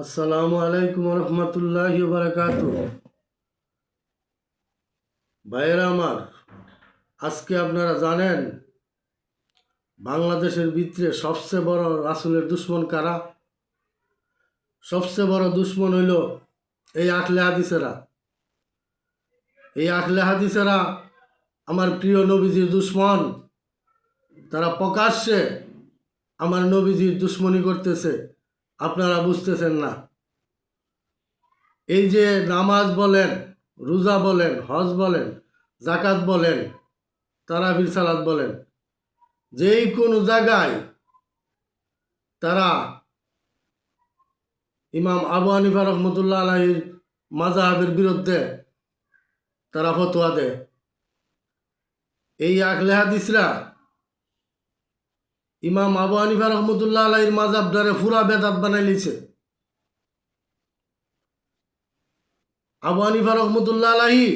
আসসালামু আলাইকুম রহমতুল্লাহি বারাকাতু। ভাইয়েরা আমার, আজকে আপনারা জানেন বাংলাদেশের ভিতরে সবচেয়ে বড় রাসূলের দুশ্মন কারা? সবচেয়ে বড় দুশ্মন হইল এই আহলে হাদিসেরা। এই আহলে হাদিসেরা আমার প্রিয় নবীজির দুশ্মন। তারা প্রকাশ্যে আমার নবীজির দুশ্মনী করতেছে, আপনারা বুঝতেছেন না। এই যে নামাজ বলেন, রোজা বলেন, হজ বলেন, জাকাত বলেন, তারাবির সালাত বলেন, যেই কোনো জায়গায় তারা ইমাম আবু হানিফা রহমতুল্লাহ আলাইহির মাযহাবের বিরুদ্ধে তারা ফতোয়া দেয়। এই আহলে হাদিসরা ইমাম আবু হানিফা রহমতুল্লাহ আলাইহির মাযহাবটারে পুরা বেদাত বানাই লিছে। আবু হানিফা রহমতুল্লাহ আলাইহি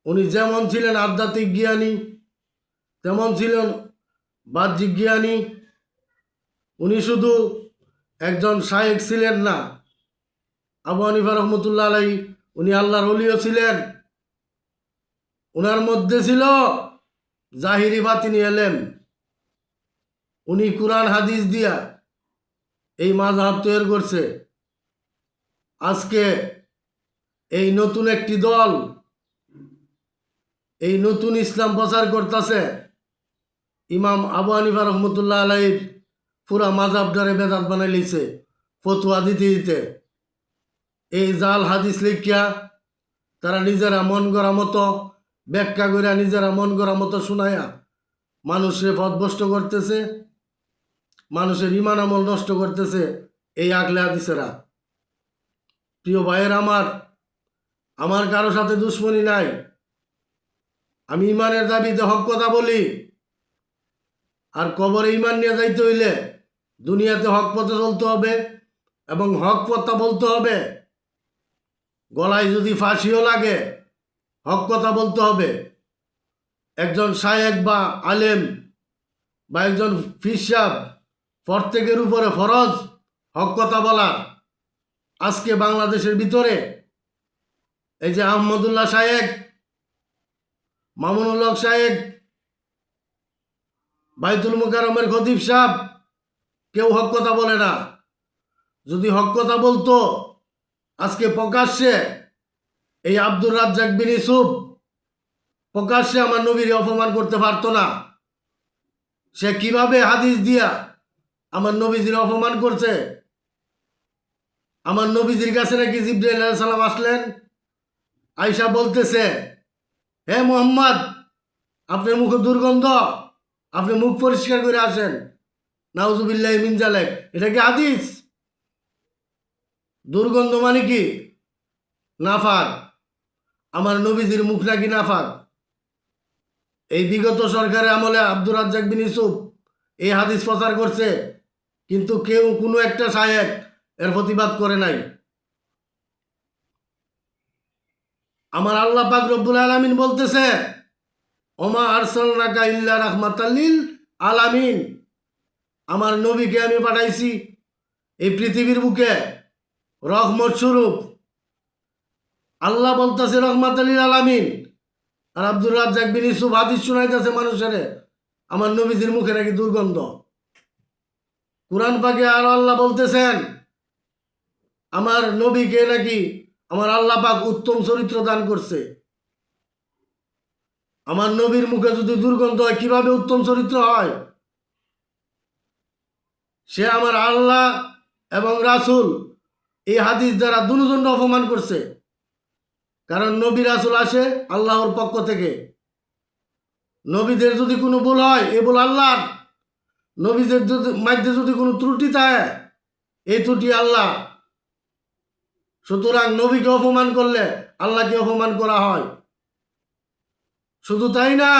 উনি যেমন ছিলেন আধ্যাত্মিক জ্ঞানী, তেমন ছিলেন বাহ্যিক জ্ঞানী। উনি শুধু একজন শায়েখ ছিলেন না, আবু হানিফা রহমতুল্লাহ আলাইহি উনি আল্লাহর ওলিও ছিলেন। উনার মধ্যে ছিল জাহিরি বাতিনি এলেম। উনি কুরআন হাদিস দিয়া এই মাযহাব তৈরি করছে। আজকে এই নতুন একটি দল এই নতুন ইসলাম প্রচার করতেছে, ইমাম আবু হানিফা রহমতুল্লাহ আলাইহির পুরা মাযহাবটারে বেদাত বানাই লিছে ফতোয়া দিতে দিতে। এই জাল হাদিস লিখিয়া তারা নিজেরা মন গড়া মতো ব্যাখ্যা করে নিজেরা মন গড়া মতো শোনায়া মানুষের পথভ্রষ্ট করতেছে, মানুষের ইমান আমল নষ্ট করতেছে এই আহলে হাদিসেরা। প্রিয় ভাইয়ের আমার কারো সাথে দুশ্মনী নাই। আমি ইমানের দাবিতে হক কথা বলি। আর কবরে ইমান নিয়ে যাইতে হইলে দুনিয়াতে হক পথে চলতে হবে এবং হক কথা বলতে হবে। গলায় যদি ফাঁসিও লাগে হক কথা বলতে হবে। একজন শায়েখ বা আলেম বা একজন পীর সাহেব প্রত্যেকের উপরে ফরজ হক কথা বলা। আজকে বাংলাদেশের ভিতরে এই যে আহমদুল্লাহ শায়েখ, মামুনুল হক শায়েখ, বাইতুল মুকাররমের খতিব সাহেব, কেউ হক কথা বলে না। যদি হক কথা বলতো আজকে প্রকাশ্যে এই আব্দুর রাজ্জাক বিন ইউসুফ প্রকাশ্যে আমার নবীর অপমান করতে পারতো না। সে কিভাবে হাদিস দিয়া আমার নবীজির অপমান করছে। আমার নবীজির কাছে নাকি জিবরাইল আলাইহিস সালাম আসলেন, আয়েশা বলতেছে, হে মুহাম্মদ, আপনার মুখে দুর্গন্ধ, আপনি মুখ পরিষ্কার করে আসেন। নাউজুবিল্লাহি মিন জালিক। এটা কি হাদিস? দুর্গন্ধ মানে কি? নাফাক। আমার নবীজির মুখ নাকি নাফাক? এই বিগত সরকারের আমলে আব্দুর রাজ্জাক বিন ইউসুফ এই হাদিস প্রচার করছে, কিন্তু কেউ কোনো একটা শায়েখ এর প্রতিবাদ করে নাই। আমার আল্লাহ পাক রব্বুল আলামিন বলতেছে, ওমা আরসালনাকা ইল্লা রাহমাতাল লিল আলামিন। আমার নবীকে আমি পাঠাইছি এই পৃথিবীর বুকে রহমত স্বরূপ। আল্লাহ বলতেছে রহমাতাল লিল আলামিন, আর আব্দুর রাজ্জাক বিন ইউসুফ হাদিস শোনাইতেছে মানুষের আমার নবীজির মুখে নাকি দুর্গন্ধ। কুরআন পাকে আরো আল্লাহ বলতেছেন আমার নবীকে নাকি আমার আল্লাহ পাক উত্তম চরিত্র দান করছে। আমার নবীর মুখে যদি দুর্গন্ধ হয় কিভাবে উত্তম চরিত্র হয়? সে আমার আল্লাহ এবং রাসূল এই হাদিস দ্বারা দুজন অপমান করছে। কারণ নবী রাসূল আসে আল্লাহর পক্ষ থেকে। নবীদের যদি কোনো ভুল হয় এ ভুল আল্লাহর। নবীদের মধ্যে যদি কোনো ত্রুটি থাকে এই ত্রুটি আল্লাহ। সুতরাং নবীকে অপমান করলে আল্লাহকে অপমান করা হয়। শুধু তাই না,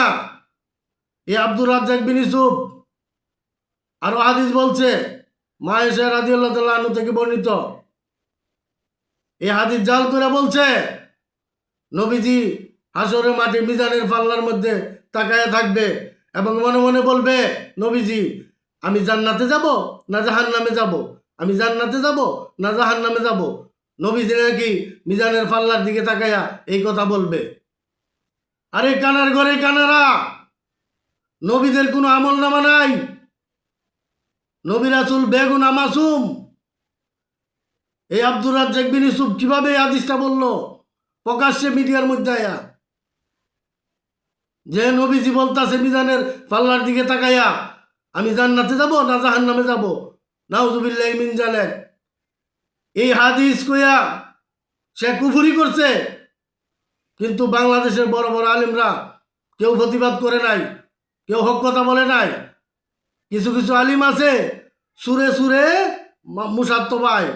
এই আব্দুর রাজ্জাক বিন ইউসুফ আরো হাদিস বলছে, মা আয়েশা রাদিয়াল্লাহু তাআলা আনহা থেকে বর্ণিত, এই হাদিস জাল করে বলছে নবীজি হাসরের মাঠে মিজানের পাল্লার মধ্যে তাকায়া থাকবে এবং মনে মনে বলবে, নবীজি আমি জান্নাতে যাব না জাহান্নামে যাব? আমি জান্নাতে যাব না জাহান্নামে যাব? নবীজি নাকি মিজানের পাল্লার দিকে তাকাইয়া এই কথা বলবে? আরে কানার ঘরে কানারা, নবীদের কোনো আমল নামা নাই। নবী রাসূল বেগুনা মাসুম। এই আব্দুর রাজ্জাক বিন ইউসুফ কিভাবে এই হাদিসটা বললো প্রকাশ্যে মিডিয়ার মধ্যে আয়া? যে নবীজি বলতাছে মিজানের পাল্লার দিকে তাকাইয়া আমি জান্নাতে যাব না জাহান্নামে যাব? নাউজুবিল্লাহি মিন জালিক। এই হাদিস কইয়া সে কুফরি করছে, কিন্তু বাংলাদেশের বড় বড় আলিমরা কেউ প্রতিবাদ করে নাই, কেউ হক কথা বলে নাই। কিছু কিছু আলিম আছে সুরে সুরে মুসাত্ত পায়,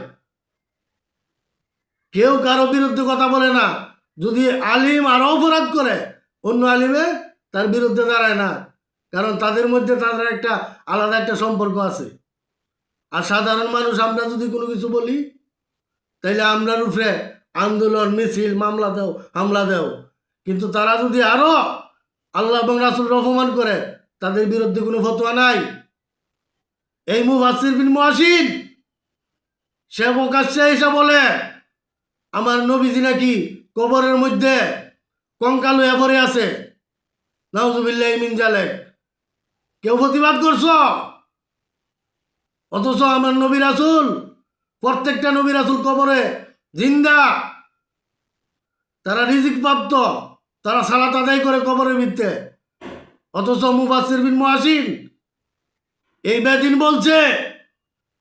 কেউ কারো বিরুদ্ধে কথা বলে না। যদি আলিম আরো অপরাধ করে অন্য আলিমে তার বিরুদ্ধে দাঁড়ায় না, কারণ তাদের মধ্যে তাদের একটা আলাদা একটা সম্পর্ক আছে। আর সাধারণ মানুষ আমরা যদি কোনো কিছু বলি তাইলে আমরার উপরে আন্দোলন মিছিল মামলা দেও হামলা দেও, কিন্তু তারা যদি আরো আল্লাহ এবং রাসূল অপমান করে তাদের বিরুদ্ধে কোনো ফতোয়া নাই। এই মুফাসসির বিন মুহাসিন সে প্রকাশ্যে এসে বলে আমার নবীজি নাকি কবরের মধ্যে কঙ্কাল হয়ে পড়ে আছে। নাউজুবিল্লাহি মিন জালিক। কেউ প্রতিবাদ করছো? অথচ আমার নবী রাসূল, প্রত্যেকটা নবী রাসূল কবরে জিন্দা, তারা রিজিক প্রাপ্ত, তারা সালাত আদায় করে কবরের ভিত্তে। অথচ মুফাসসির বিন মুহাসিন এই বেদিন বলছে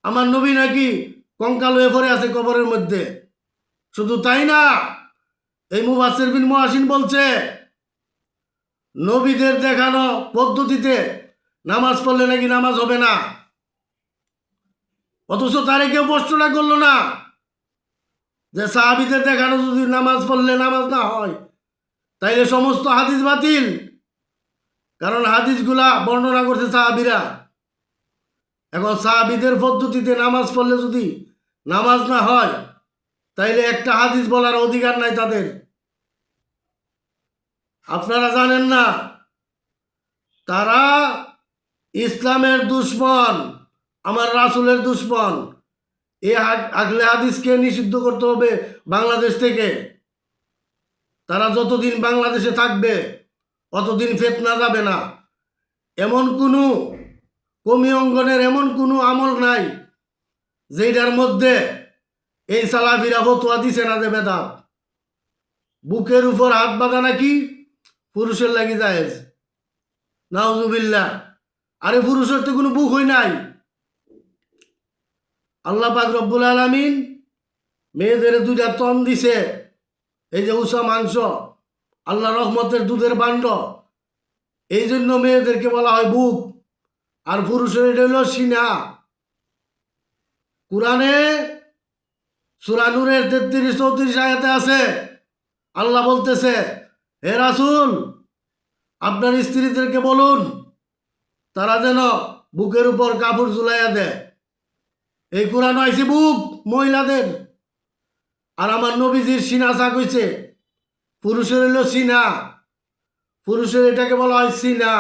আমার নবী নাকি কঙ্কাল হয়ে পড়ে আছে কবরের মধ্যে। শুধু তাই না, এই মুফাসসির বিন মুহাসিন বলছে নবীদের দেখানো পদ্ধতিতে নামাজ পড়লে নাকি নামাজ হবে না। অথচ তারে কেউ প্রশ্নটা করলো না যে সাহাবীদের দেখানো যদি নামাজ পড়লে নামাজ না হয় তাইলে সমস্ত হাদিস বাতিল, কারণ হাদিসগুলা বর্ণনা করছে সাহাবীরা। এখন সাহাবীদের পদ্ধতিতে নামাজ পড়লে যদি নামাজ না হয় তাইলে একটা হাদিস বলার অধিকার নাই তাদের। আপনারা জানেন না তারা ইসলামের দুশ্মন, আমার রাসূলের দুশ্মন। এই আহলে হাদিসকে নিষিদ্ধ করতে হবে বাংলাদেশ থেকে। তারা যতদিন বাংলাদেশে থাকবে অতদিন ফিতনা যাবে না। এমন কোনো কমি অঙ্গনের এমন কোনো আমল নাই যেটার মধ্যে এই সালাফিরা ফতোয়া দিছে না যে বেদাত। বুকের উপর হাত বাঁধা নাকি পুরুষের লাগি জায়েজ। নাউজুবিল্লাহ। আরে পুরুষের তো কোনো বুক হই নাই। আল্লাহ পাক রব্বুল আলামিন মেয়েদের দুইটা তন দিছে, এই যে উষা মাংস, আল্লাহ রহমতের দুধের বান্ড, এই জন্য মেয়েদেরকে বলা হয় বুক, আর পুরুষের এটা হলো সিনা। কোরআনে সূরা নূরের 33-34 আয়াতে আছে, আল্লাহ বলতেছে হে রাসূল আপনার স্ত্রীদেরকে বলুন তারা যেন বুকের উপর কাপড় ঝুলাইয়া দেয়। এই কোরআন আইছে বুক মহিলাদের, আর আমার নবীজির সিনা চাক হইছে। পুরুষের হইল সিনা, পুরুষের এটাকে বলা হয় সিনা।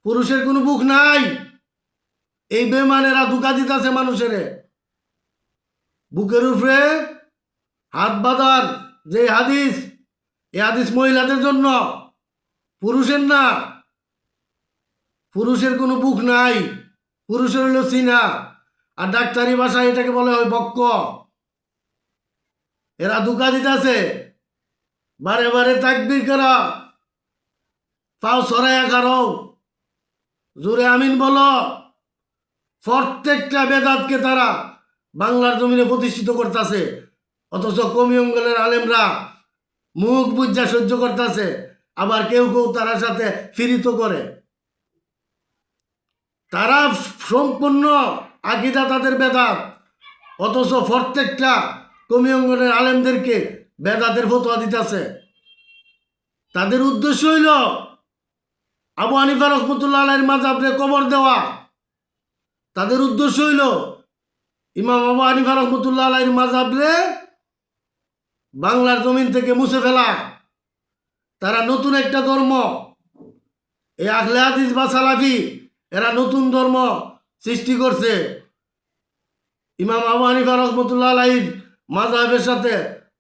পুরুষের কোনো বুক নাই। এই বেমানেরা ধোঁকা দিতেছে মানুষের। বুকের উপরে হাত বাঁধার যে হাদিস, এই হাদিস মহিলাদের জন্য, পুরুষের না। পুরুষের কোনো বুক নাই, পুরুষের হইল সিনা। আর ডাক্তারি ভাষায় এটাকে বলা হয় বক্ক। এরা ধোঁকা দিতেছে। বারে বারে তাকবীর করা, পাও সরাইয়া কারো, জোরে আমিন বলো। প্রত্যেকটা বেদাতকে তারা বাংলার জমিনে প্রতিষ্ঠিত করতেছে, অথচ কমি অঙ্গলের আলেমরা মুখ বুজ্জা সহ্য করতেছে। আবার কেউ কেউ তার সাথে ফিরিত করে। তারা সম্পূর্ণ আকীদা তাদের বেদাত, অথচ প্রত্যেকটা কমি অঙ্গনের আলেমদেরকে বেদাতের ফতোয়া দিতেছে। তাদের উদ্দেশ্য হইল আবু হানিফা রাহমাতুল্লাহ আলাইহির মাযহাবকে কবর দেওয়া। তাদের উদ্দেশ্য হইল ইমাম আবু হানিফা রাহমাতুল্লাহ আলাইহির মাযহাবকে বাংলার জমিন থেকে মুছে ফেলা। তারা নতুন একটা ধর্ম, এই আহলে হাদিস বা সালাফি, এরা নতুন ধর্ম সৃষ্টি করছে। ইমাম আবু হানিফা রহমতুল্লাহ আলাইহির মাযহাবের সাথে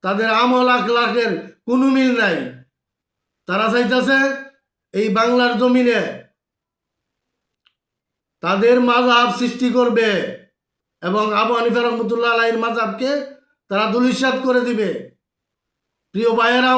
তাদের আমল আখলাকের কোনো মিল নাই। তারা চাইতেছে এই বাংলার জমিনে তাদের মাযহাব সৃষ্টি করবে এবং আবু হানিফা রহমতুল্লাহ আলাইহির মাযহাবকে তারা ধূলিসাৎ করে দিবে। প্রিয় ভাইয়েরা,